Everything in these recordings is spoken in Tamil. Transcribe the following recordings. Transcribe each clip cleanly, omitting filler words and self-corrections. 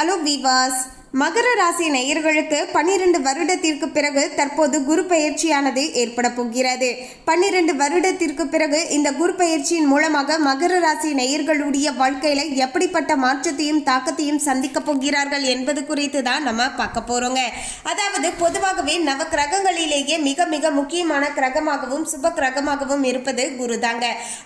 ஹலோ வீவர்ஸ், மகர ராசி நேயர்களுக்கு 12 வருடத்திற்கு பிறகு தற்போது குரு பயிற்சியானது ஏற்பட போகிறது. 12 வருடத்திற்கு பிறகு இந்த குரு பயிற்சியின் மூலமாக மகர ராசி நேயர்களுடைய வாழ்க்கையில எப்படிப்பட்ட மாற்றத்தையும் தாக்கத்தையும் சந்திக்க போகிறார்கள் என்பது குறித்து தான் நம்ம பார்க்க போறோங்க. அதாவது பொதுவாகவே நவ கிரகங்களிலேயே மிக மிக முக்கியமான கிரகமாகவும் சுப கிரகமாகவும் இருப்பது குரு தாங்க.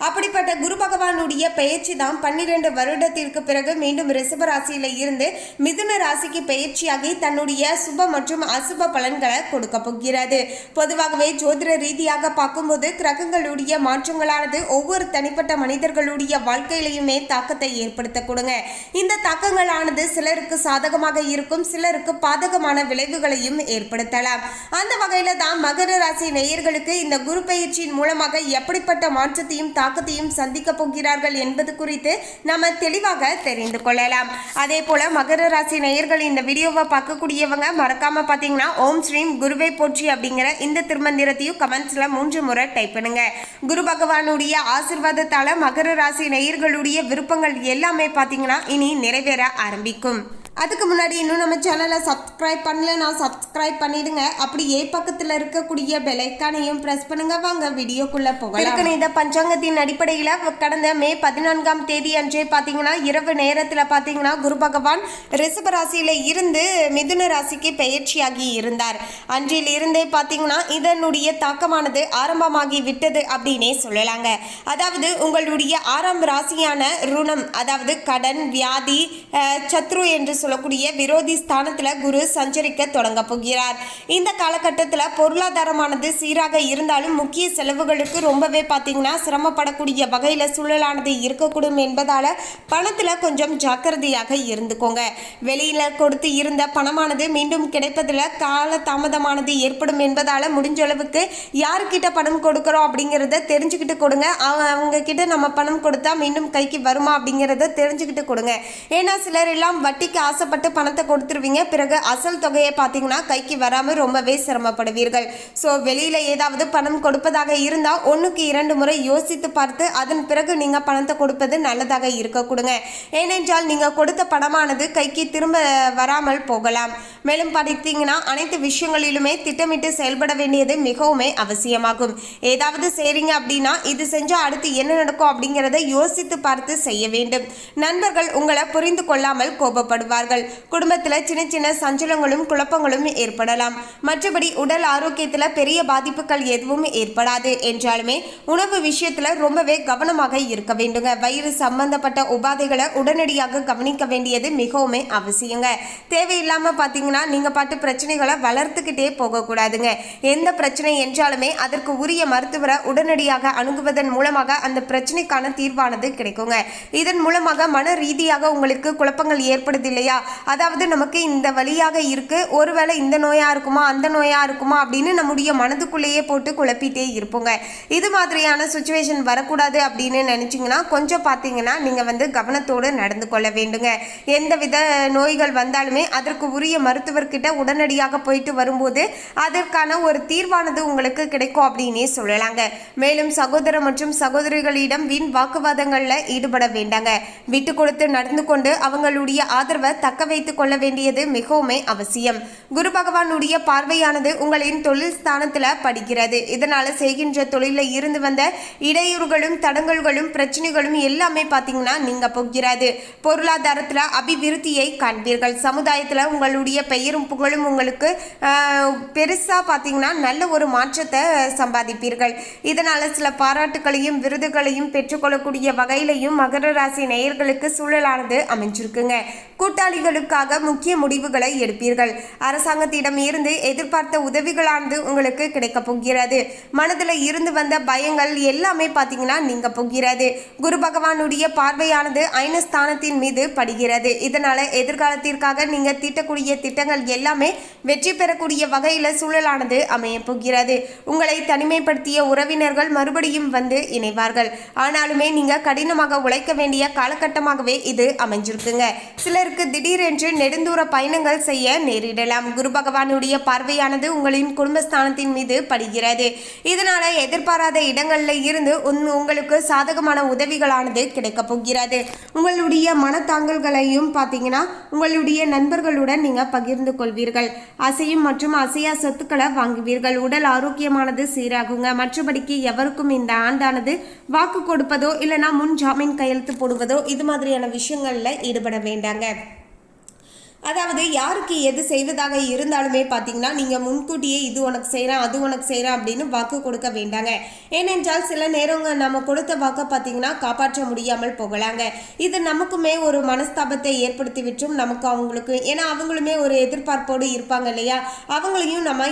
அப்படிப்பட்ட குரு பகவானுடைய பயிற்சி தான் 12 வருடத்திற்கு பிறகு மீண்டும் ரிஷப ராசியில இருந்து மிதுன ராசிக்கு பயிற்சியாகி தன்னுடைய சுப மற்றும் அசுப பலன்களை கொடுக்க போகிறது. பொதுவாகவே ஜோதிட ரீதியாக பார்க்கும்போது கிரகங்களுடைய மாற்றங்களானது ஒவ்வொரு தனிப்பட்ட மனிதர்களுடைய வாழ்க்கையிலையுமே தாக்கத்தை ஏற்படுத்தக்கூடுங்க. இந்த தாக்கங்களானது சிலருக்கு சாதகமாக இருக்கும், சிலருக்கு பாதகமான விளைவுகளையும் ஏற்படுத்தலாம். அந்த வகையில தான் மகர ராசி நேயர்களுக்கு இந்த குரு பயிற்சியின் மூலமாக எப்படிப்பட்ட மாற்றத்தையும் தாக்கத்தையும் சந்திக்க போகிறார்கள் என்பது குறித்து நம்ம தெளிவாக தெரிந்து கொள்ளலாம். அதே போல மகர ராசி நேயர்கள் இந்த வீடியோவை பார்க்கக்கூடியவங்க மறக்காம பார்த்தீங்கன்னா ஓம் ஸ்ரீம் குருவே போற்றி அப்படிங்கிற இந்த திருமந்திரத்தையும் கமெண்ட்ஸ்ல 3 முறை டைப் பண்ணுங்க. குரு பகவானுடைய ஆசீர்வாதத்தால மகர ராசி நேயர்களுடைய விருப்பங்கள் எல்லாமே பார்த்தீங்கன்னா இனி நிறைவேற ஆரம்பிக்கும். அதுக்கு முன்னாடி இன்னும் நம்ம சேனலை சப்ஸ்கிரைப் பண்ணலன்னா சப்ஸ்கிரைப் பண்ணிடுங்க. அப்படியே பக்கத்தில் இருக்கக்கூடிய பெல் ஐக்கானையும் பிரஸ் பண்ணுங்க. வாங்க வீடியோக்குள்ள போகலாம். இந்த பஞ்சாங்கத்தின் அடிப்படையில் கடந்த மே 14ஆம் தேதி அன்றே பார்த்தீங்கன்னா இரவு நேரத்தில் பார்த்தீங்கன்னா குரு பகவான் ரிஷப ராசியில இருந்து மிதுன ராசிக்கு பயிற்சியாகி இருந்தார். அன்றில் இருந்தே பார்த்தீங்கன்னா இதனுடைய தாக்கமானது ஆரம்பமாகி விட்டது அப்படின்னே சொல்லலாங்க. அதாவது உங்களுடைய 6ஆம் ராசியான ருணம், அதாவது கடன், வியாதி, சத்ரு என்று சொல்லக்கூடிய விரோதி ஸ்தானத்துல குரு சஞ்சரிக்க தொடங்க போகிறார். இந்த காலகட்டத்தில் பொருளாதாரமானது சீராக இருந்தாலும் முக்கிய செலவுகளுக்கு ரொம்பவே பார்த்தீங்கன்னா சிரமப்படக்கூடிய வகையில் சூழலானது இருக்கக்கூடும் என்பதால பணத்துல கொஞ்சம் ஜாக்கிரதையாக இருந்துக்கோங்க. வெளியில கொடுத்து இருந்த பணமானது மீண்டும் கிடைப்பதில் கால தாமதமானது ஏற்படும் என்பதால முடிஞ்ச அளவுக்கு யாருக்கிட்ட பணம் கொடுக்கிறோம் அப்படிங்கிறத தெரிஞ்சுக்கிட்டு கொடுங்க. அவங்க கிட்ட நம்ம பணம் கொடுத்தா மீண்டும் கைக்கு வருமா அப்படிங்கிறத தெரிஞ்சுக்கிட்டு கொடுங்க. ஏன்னா சிலர் எல்லாம் வட்டிக்கு ஆசைப்பட்டு பணத்தை கொடுத்துருவீங்க, பிறகு அசல் தொகையை பார்த்தீங்கன்னா கைக்கு வராமல் ரொம்பவே சிரமப்படுவீர்கள். ஸோ வெளியில் ஏதாவது பணம் கொடுப்பதாக இருந்தால் 1க்கு 2 முறை யோசித்து பார்த்து அதன் பிறகு நீங்கள் பணத்தை கொடுப்பது நல்லதாக இருக்க கொடுங்க. ஏனென்றால் நீங்கள் கொடுத்த பணமானது கைக்கு திரும்ப வராமல் போகலாம். மேலும் பார்த்தீங்கன்னா அனைத்து விஷயங்களிலுமே திட்டமிட்டு செயல்பட வேண்டியது மிகவுமே அவசியமாகும். ஏதாவது செய்றீங்க அப்படின்னா இது செஞ்சால் அடுத்து என்ன நடக்கும் அப்படிங்கிறத யோசித்து பார்த்து செய்ய வேண்டும். நண்பர்கள் உங்களை புரிந்து கொள்ளாமல் கோபப்படுவார்கள். குடும்பத்தில் சின்ன சின்ன சஞ்சலங்களும் குழப்பங்களும் ஏற்படலாம். மற்றபடி உடல் ஆரோக்கியத்தில் பெரிய பாதிப்புகள் எதுவும் ஏற்படாது. என்றாலுமே உணவு விஷயத்துல ரொம்பவே கவனமாக இருக்க வேண்டுங்க. வயிறு சம்பந்தப்பட்ட உபாதைகளை உடனடியாக கவனிக்க வேண்டியது மிகவுமே அவசியங்க. தேவையில்லாம பார்த்தீங்கன்னா நீங்க பாட்டு பிரச்சனைகளை வளர்த்துக்கிட்டே போகக்கூடாதுங்க. எந்த பிரச்சனை என்றாலுமே அதற்கு உரிய மருத்துவரை உடனடியாக அணுகுவதன் மூலமாக அந்த பிரச்சனைக்கான தீர்வானது கிடைக்குங்க. இதன் மூலமாக மன ரீதியாக உங்களுக்கு குழப்பங்கள் ஏற்படுது இல்லையா? அதாவது நமக்கு இந்த வழியாக இருக்கு, ஒருவேளை இந்த நோயா இருக்குமா அந்த நோயா இருக்குமா அப்படின்னு நம்முடைய மனதுக்குள்ளேயே போட்டு குழப்பிட்டே இருப்போங்க. இது மாதிரியான சுச்சுவேஷன் வரக்கூடாது அப்படின்னு நினைச்சிங்கன்னா கொஞ்சம் பார்த்தீங்கன்னா நீங்கள் கவனத்தோடு நடந்து கொள்ள வேண்டுங்க. எந்தவித நோய்கள் வந்தாலுமே அதற்கு உரிய மருத்துவர்கிட்ட உடனடியாக போயிட்டு வரும்போது அதற்கான ஒரு தீர்வானது உங்களுக்கு கிடைக்கும் அப்படின்னே சொல்லலாங்க. மேலும் சகோதர மற்றும் சகோதரிகளிடம் வீண் வாக்குவாதங்களில் ஈடுபட வேண்டாங்க. விட்டு கொடுத்து நடந்து கொண்டு அவங்களுடைய ஆதரவை தக்க வைத்துக் கொள்ள வேண்டியது மிகவுமே அவசியம். குரு பகவானுடைய பார்வையானது உங்களின் தொழில் ஸ்தானத்துல படிக்கிறது. இதனால செய்கின்ற தொழில இருந்து வந்த இடையூறுகளும் தடங்கல்களும் பிரச்சனைகளும் எல்லாமே பார்த்தீங்கன்னா நீங்க போகிறது. பொருளாதாரத்துல அபிவிருத்தியை காண்பீர்கள். சமுதாயத்துல உங்களுடைய பெயரும் புகழும் உங்களுக்கு பெருசா பார்த்தீங்கன்னா நல்ல ஒரு மாற்றத்தை சம்பாதிப்பீர்கள். இதனால சில பாராட்டுகளையும் விருதுகளையும் பெற்றுக்கொள்ளக்கூடிய வகையிலையும் மகர ராசி நேயர்களுக்கு சூழலானது அமைஞ்சிருக்குங்க. கூட்டாளிகளுக்காக முக்கிய முடிவுகளை எடுப்பீர்கள். அரசாங்கத்திடம் இருந்து எதிர்பார்த்த உதவிகளானது உங்களுக்கு கிடைக்க போகிறது. மனதில் இருந்து வந்த பயங்கள் எல்லாமே பார்த்தீங்கன்னா நீங்க போகிறது. குரு பகவானுடைய பார்வையானது அயனஸ்தானத்தின் மீது படுகிறது. இதனால எதிர்காலத்திற்காக நீங்க தீட்டக்கூடிய திட்டங்கள் எல்லாமே வெற்றி பெறக்கூடிய வகையில் சூழலானது அமைய போகிறது. உங்களை தனிமைப்படுத்திய உறவினர்கள் மறுபடியும் இணைவார்கள். ஆனாலுமே நீங்க கடினமாக உழைக்க வேண்டிய காலகட்டமாகவே இது அமைஞ்சிருக்குங்க. சிலர் சிலருக்கு திடீரென்று நெடுந்தூர பயணங்கள் செய்ய நேரிடலாம். குரு பகவானுடைய பார்வையானது உங்களின் குடும்பஸ்தானத்தின் மீது படுகிறது. இதனால எதிர்பாராத இடங்கள்ல இருந்து உங்களுக்கு சாதகமான உதவிகளானது கிடைக்க போகிறது. உங்களுடைய மனத்தாங்கல்களையும் பார்த்தீங்கன்னா உங்களுடைய நண்பர்களுடன் நீங்க பகிர்ந்து கொள்வீர்கள். அசையும் மற்றும் அசையா சொத்துக்களை வாங்குவீர்கள். உடல் ஆரோக்கியமானது சீராகுங்க. மற்றபடிக்கு எவருக்கும் இந்த ஆண்டானது வாக்கு கொடுப்பதோ இல்லைனா முன் ஜாமீன் கையெழுத்து போடுவதோ இது மாதிரியான விஷயங்கள்ல ஈடுபட வேண்டாங்க. அதாவது யாருக்கு எது செய்வதாக இருந்தாலுமே பார்த்தீங்கன்னா நீங்கள் முன்கூட்டியே இது உனக்கு செய்கிறேன் அது உனக்கு செய்கிறேன் அப்படின்னு வாக்கு கொடுக்க வேண்டாங்க. ஏனென்றால் சில நேரங்கள் நம்ம கொடுத்த வாக்கை பார்த்தீங்கன்னா காப்பாற்ற முடியாமல் போகலாங்க. இது நமக்குமே ஒரு மனஸ்தாபத்தை ஏற்படுத்தி விட்டும் நமக்கு அவங்களுக்கு, ஏன்னா அவங்களுமே ஒரு எதிர்பார்ப்போடு இருப்பாங்க இல்லையா, அவங்களையும் நம்ம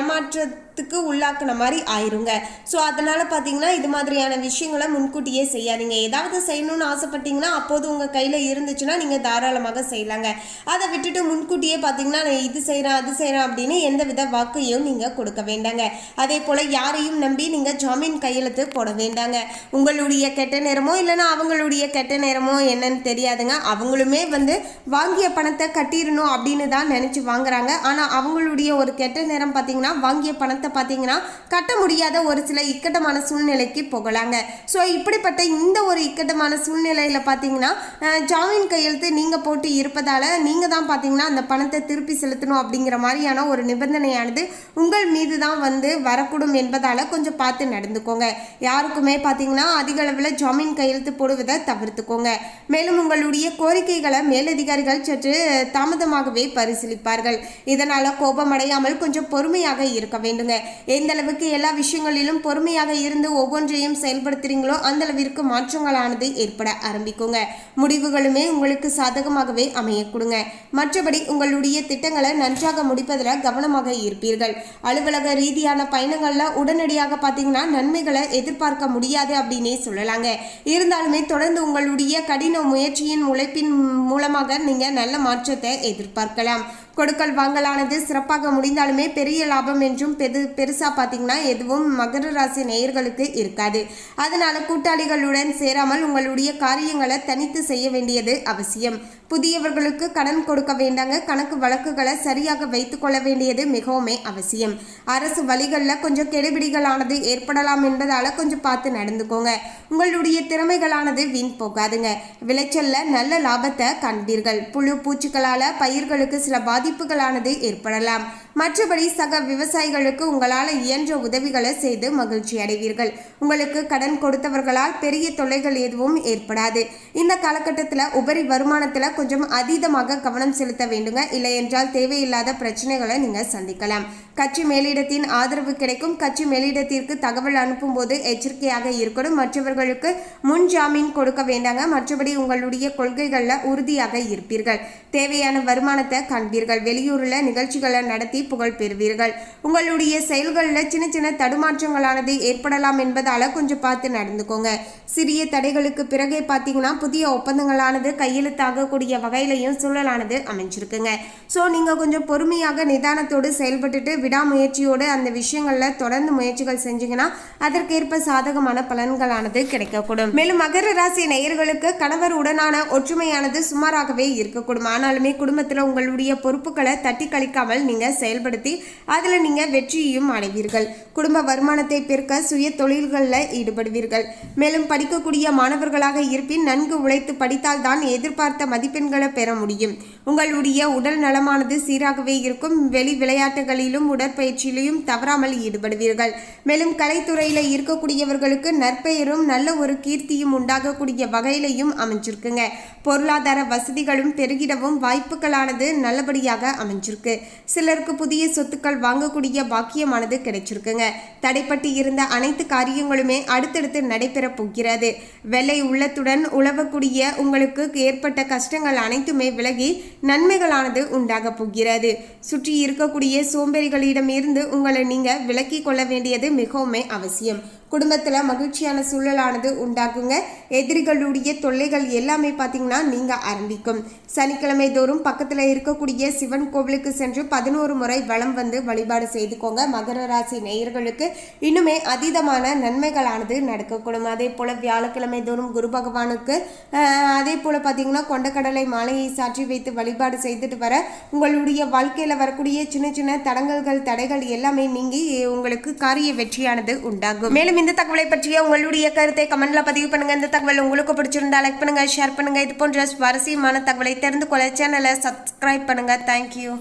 ஏமாற்றத்துக்கு உள்ளாக்குன மாதிரி ஆயிருங்க. ஸோ அதனால் பார்த்தீங்கன்னா இது மாதிரியான விஷயங்களை முன்கூட்டியே செய்யாதீங்க. ஏதாவது செய்யணும்னு ஆசைப்பட்டீங்கன்னா அப்போது உங்கள் கையில் இருந்துச்சுன்னா நீங்கள் தாராளமாக செய்யலாங்க. அதை விட்டுட்டு முன்கூட்டியே பார்த்தீங்கன்னா நான் இது செய்கிறேன் அது செய்கிறேன் அப்படின்னு எந்த வித வாக்கையும் நீங்கள் கொடுக்க வேண்டாங்க. அதே போல் யாரையும் நம்பி நீங்கள் ஜாமீன் கையெழுத்து போட வேண்டாங்க. உங்களுடைய கெட்ட நேரமோ இல்லைன்னா அவங்களுடைய கெட்ட நேரமோ என்னன்னு தெரியாதுங்க. அவங்களுமே வாங்கிய பணத்தை கட்டிடணும் அப்படின்னு தான் நினச்சி வாங்குறாங்க. ஆனால் அவங்களுடைய ஒரு கெட்ட நேரம் பார்த்தீங்கன்னா வாங்கிய பணத்தை பார்த்தீங்கன்னா கட்ட முடியாத ஒரு சில இக்கட்டமான சூழ்நிலைக்கு போகலாங்க. ஸோ இப்படிப்பட்ட இந்த ஒரு இக்கட்டமான சூழ்நிலையில் பார்த்தீங்கன்னா ஜாமீன் கையெழுத்து நீங்கள் போட்டு இருப்பதால் நீங்கள் தான் பார்த்தீங்கன்னா அந்த பணத்தை திருப்பி செலுத்தணும் அப்படிங்கிற மாதிரியான ஒரு நிபந்தனையானது உங்கள் மீது தான் வரக்கூடும் என்பதால் கொஞ்சம் பார்த்து நடந்துக்கோங்க. யாருக்குமே பார்த்தீங்கன்னா அதிக அளவில் ஜாமீன் கையெழுத்து போடுவதை தவிர்த்துக்கோங்க. மேலும் உங்களுடைய கோரிக்கைகளை மேலதிகாரிகள் சற்று தாமதமாகவே பரிசீலிப்பார்கள். இதனால் கோபம் அடையாமல் கொஞ்சம் பொறுமையாக இருக்க வேண்டுங்க. எந்த அளவுக்கு எல்லா விஷயங்களிலும் பொறுமையாக இருந்து ஒவ்வொன்றையும் செயல்படுத்துறீங்களோ அந்த அளவிற்கு மாற்றங்களானது ஏற்பட ஆரம்பிக்குங்க. முடிவுகளுமே உங்களுக்கு சாதகமாகவே அமைய கொடுங்க. மற்றபடி உங்களுடைய திட்டங்களை நன்றாக முடிப்பதில் கவனமாக இருப்பீர்கள். அலுவலக ரீதியான பயணங்கள்ல உடனடியாக பார்த்தீங்கன்னா நன்மைகளை எதிர்பார்க்க முடியாது அப்படின்னே சொல்லலாங்க. இருந்தாலுமே தொடர்ந்து உங்களுடைய கடின முயற்சியின் உழைப்பின் மூலமாக நீங்க நல்ல மாற்றத்தை எதிர்பார்க்கலாம். கொடுக்கல் வாங்கலானது சிறப்பாக முடிந்தாலுமே பெரிய லாபம் என்றும் பெருசா பார்த்தீங்கன்னா எதுவும் மகர ராசி நேயர்களுக்கு இருக்காது. அதனால கூட்டாளிகளுடன் சேராமல் உங்களுடைய காரியங்களை தனித்து செய்ய வேண்டியது அவசியம். புதியவர்களுக்கு கடன் கொடுக்க வேண்டாங்க. கணக்கு வழக்குகளை சரியாக வைத்து கொள்ள வேண்டியது மிகவுமே அவசியம். அரசு வழிகளில் கொஞ்சம் கெடுபிடிகளானது ஏற்படலாம் என்பதால கொஞ்சம் பார்த்து நடந்துக்கோங்க. உங்களுடைய திறமைகளானது வீண் போகாதுங்க. விளைச்சல்ல நல்ல லாபத்தை காண்பீர்கள். புழு பூச்சிகளால பயிர்களுக்கு சில பாதிப்புகளானது ஏற்படலாம். மற்றபடி சக விவசாயிகளுக்கு உங்களால் இயன்ற உதவிகளை செய்து மகிழ்ச்சி அடைவீர்கள். உங்களுக்கு கடன் கொடுத்தவர்களால் பெரிய தொல்லைகள் எதுவும் ஏற்படாது. இந்த காலகட்டத்தில் உபரி வருமானத்தில் கொஞ்சம் அதீதமாக கவனம் செலுத்த வேண்டுங்க. இல்லை என்றால் தேவையில்லாத பிரச்சனைகளை நீங்கள் சந்திக்கலாம். கட்சி மேலிடத்தின் ஆதரவு கிடைக்கும். கட்சி மேலிடத்திற்கு தகவல் அனுப்பும் போது எச்சரிக்கையாக இருக்கணும். மற்றவர்களுக்கு முன் ஜாமீன் கொடுக்க வேண்டாங்க. மற்றபடி உங்களுடைய கொள்கைகளில் உறுதியாக இருப்பீர்கள். தேவையான வருமானத்தை காண்பீர்கள். வெளியூரில் நிகழ்ச்சிகளை நடத்தி புகழ் பெறுவீர்கள். உங்களுடைய செயல்களில் சின்ன சின்ன தடுமாற்றங்களானது ஏற்படலாம் என்பதால கொஞ்சம் பார்த்து நடந்துக்கோங்க. சிறிய தடைகளுக்கு பிறகே பார்த்தீங்கன்னா புதிய ஒப்பந்தங்களானது கையெழுத்தாகக்கூடிய வகையிலையும் சூழலானது அமைஞ்சிருக்குங்க. ஸோ நீங்கள் கொஞ்சம் பொறுமையாக நிதானத்தோடு செயல்பட்டுட்டு விடாமுயற்சியோடு அந்த விஷயங்களில் தொடர்ந்து முயற்சிகள் செஞ்சீங்கன்னா அதற்கேற்ப சாதகமான பலன்களானது கிடைக்கக்கூடும். மேலும் மகர ராசி நேயர்களுக்கு கணவர் உடனான ஒற்றுமையானது சுமாராகவே இருக்கக்கூடும். ஆனாலுமே குடும்பத்தில் உங்களுடைய பொறுப்புகளை தட்டி கழிக்காமல் நீங்கள் செயல்படுத்தி அதில் நீங்கள் வெற்றியையும் அடைவீர்கள். குடும்ப வருமானத்தை பெருக்க சுய தொழில்களில் ஈடுபடுவீர்கள். மேலும் படிக்கக்கூடிய மாணவர்களாக இருப்பின் நன்கு உழைத்து படித்தால் தான் எதிர்பார்த்த மதிப்பெண்களை பெற முடியும். உங்களுடைய உடல் நலமானது சீராகவே இருக்கும். வெளி விளையாட்டுகளிலும் உடற்பயிற்சியிலும் தவறாமல் ஈடுபடுவீர்கள். மேலும் கலைத்துறையில் இருக்கக்கூடியவர்களுக்கு நற்பெயரும் நல்ல ஒரு கீர்த்தியும் உண்டாகக்கூடிய வகையிலையும் அமைஞ்சிருக்குங்க. பொருளாதார வசதிகளும் பெருகிடவும் வாய்ப்புகளானது நல்லபடியாக அமைஞ்சிருக்கு. சிலருக்கு புதிய சொத்துக்கள் வாங்கக்கூடிய பாக்கியமானது கிடைச்சிருக்குங்க. தடைப்பட்டு இருந்த அனைத்து காரியங்களுமே அடுத்தடுத்து நடைபெற போகிறது. வெள்ளை உள்ளத்துடன் உழவக்கூடிய உங்களுக்கு ஏற்பட்ட கஷ்டங்கள் அனைத்துமே விலகி நன்மைகளானது உண்டாக போகிறது. சுற்றி இருக்கக்கூடிய சோம்பேறிகளிடம் இருந்து உங்களை நீங்க விலக்கி கொள்ள வேண்டியது மிகவும் அவசியம். குடும்பத்தில் மகிழ்ச்சியான சூழலானது உண்டாகுங்க. எதிரிகளுடைய தொல்லைகள் எல்லாமே பார்த்தீங்கன்னா நீங்க ஆரம்பிக்கும். சனிக்கிழமை தோறும் பக்கத்தில் இருக்கக்கூடிய சிவன் கோவிலுக்கு சென்று 11 முறை வலம் வந்து வழிபாடு செய்துக்கோங்க. மகர ராசி நேயர்களுக்கு இன்னுமே அதீதமான நன்மைகளானது நடக்கக்கூடும். அதே போல வியாழக்கிழமை தோறும் குரு பகவானுக்கு அதே போல பார்த்தீங்கன்னா கொண்டக்கடலை மாலையை சாற்றி வைத்து வழிபாடு செய்துட்டு வர உங்களுடைய வாழ்க்கையில் வரக்கூடிய சின்ன சின்ன தடைகள் எல்லாமே நீங்கி உங்களுக்கு காரிய வெற்றியானது உண்டாகும். மேலும் இந்த தகவலை பற்றிய உங்களுடைய கருத்தை கமெண்ட்ல பதிவு பண்ணுங்க. இந்த தகவல் உங்களுக்கு பிடிச்சிருந்தா லைக் பண்ணுங்க, ஷேர் பண்ணுங்க. இது போன்ற சுவாரஸ்யமான தகவலை தெரிந்து கொள்ள சேனலை சப்ஸ்கிரைப் பண்ணுங்க. தேங்க்யூ.